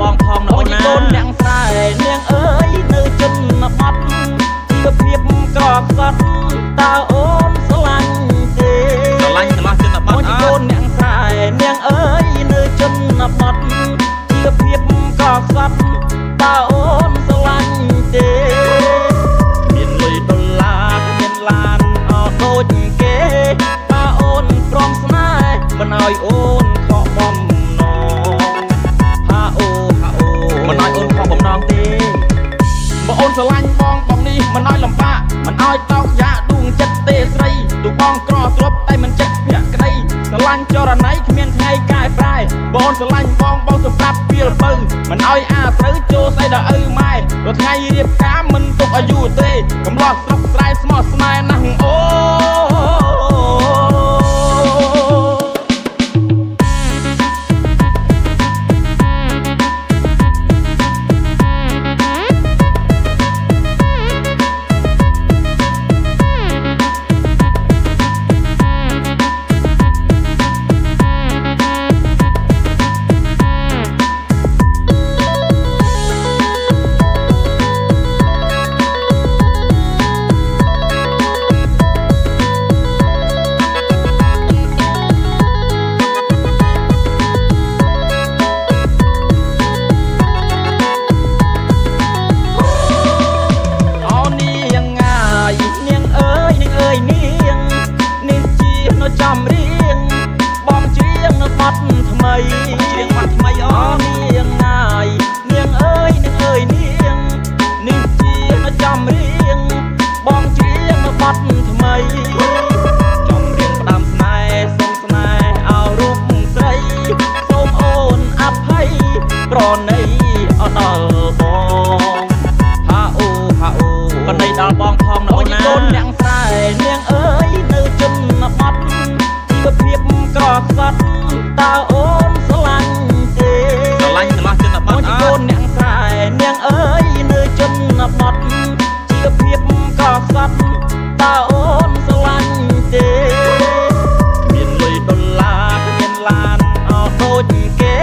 បងផងណូណាអូនអ្នកស្រែនាងអើយនៅជនបទជាភាពក្រខ្សត់តើអូនស្រឡាញ់ទេស្រឡាញ់កន្លោះជនបទអូនអ្នកស្រែនាងអើយនៅជនបទជាភាពក្រខ្សត់តើអូនស្រឡាញ់ទេមានលុយដុល្លារមានឡានអត់ដូចគេតើអូនព្រមស្នេហ៍មិនឲ្យអូនខកបំណងហាអូមិនឲ្យអូនខកបំណងទេបើអូនស្រឡាញ់បងនេះមិនឲ្យលំបាកមិនឲ្យតោកយ៉ាដួងចិត្តទេស្រីទូបងក្រទ្រពតែមិនចេះភក្តីស្រឡាញ់ចរណៃគ្មានថ្ងៃកែប្រែបងស្រឡាញ់បងសម្រាប់ពីលពៅមិនឲ្យអាត្រូវចូលស្អីដល់ឪម៉ែដល់ថ្ងៃរៀបការមិនទុកអាយុទេកំឡោះស្រុកស្រែស្មោះស្នេហ៍ណាស់អូចំរៀងបងច្រៀងនៅបទថ្មីច្រៀងបទថ្មីអូនាងងាយនាងអើយនាងនេះជានៅចំរៀងបងច្រៀងនៅបទថ្មីចំរៀងផ្ដាំស្នេហ៍សូមស្នេហ៍ឲ្យរូបស្រីសូមអូនអភ័យប្រណីអត់ដល់បងហាអូប្រណីដល់បងផងណូណាអូនអ្នកស្រែនាងអើយនៅជនបទជាភាពក្រខ្សត់តើអូនស្រឡាញ់ទេស្រឡាញ់កន្លោះជនបទអូនអ្នកស្រែនាងអើយនៅជនបទជាភាពក្រខ្សត់តើអូនស្រឡាញ់ទេមានលុយដុល្លារមានឡានអត់ដូចគេ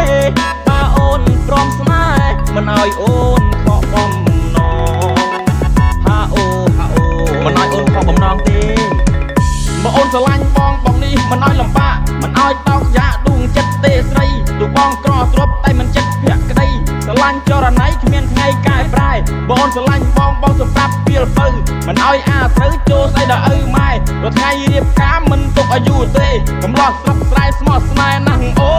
តើអូនព្រមស្នេហ៍មិនឲ្យអូនខកបំណងហាអូមិនឲ្យអូនខកបំណងទេបើអូនស្រឡាញ់បងនេះមិនឲ្យលំបាកមិនឲ្យតោកយ៉ាដួងចិត្តទេស្រីទូបងក្រទ្រពតែមិនចេះភក្តីស្រឡាញ់ចរណៃគ្មានថ្ងៃកែប្រែបងស្រឡាញ់បងសម្រាប់ពីលពៅមិនឲ្យអាត្រូវចូលស្អីដល់ឪម៉ែដល់ថ្ងៃរៀបការមិនទុកអាយុទេកំឡោះស្រុកស្រែស្មោះស្នេហ៍ណាស់អូ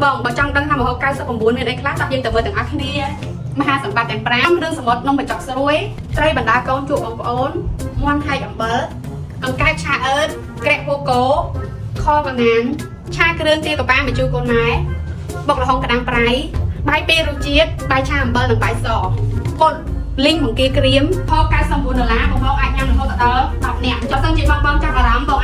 បងបើចង់ដឹងថាមហោ99មានអីខ្លះចាប់យើងទៅមើលទាំងអស់គ្នាមហាសម្បត្តិទាំង5គ្រឿងសមុទ្រនំបញ្ចុកស្រួយត្រីបណ្ដាកូនជួបបងប្អូនមាន់ហែកអំបិលកង្កែបឆាអើតក្រាក់ពូកោខកណានឆាគ្រឿងទាកប៉ាបញ្ជូរកូនម៉ែបុកល្ហុងក្តាំងប្រៃបាយពីររសជាតិបាយឆាអំបិលនិងបាយសពុតលីងបង្គាក្រៀមផ$99បងប្អូនអាចញ៉ាំរហូតដល់10នាក់ចុះសិនជាបងចាប់អារម្មណ៍បង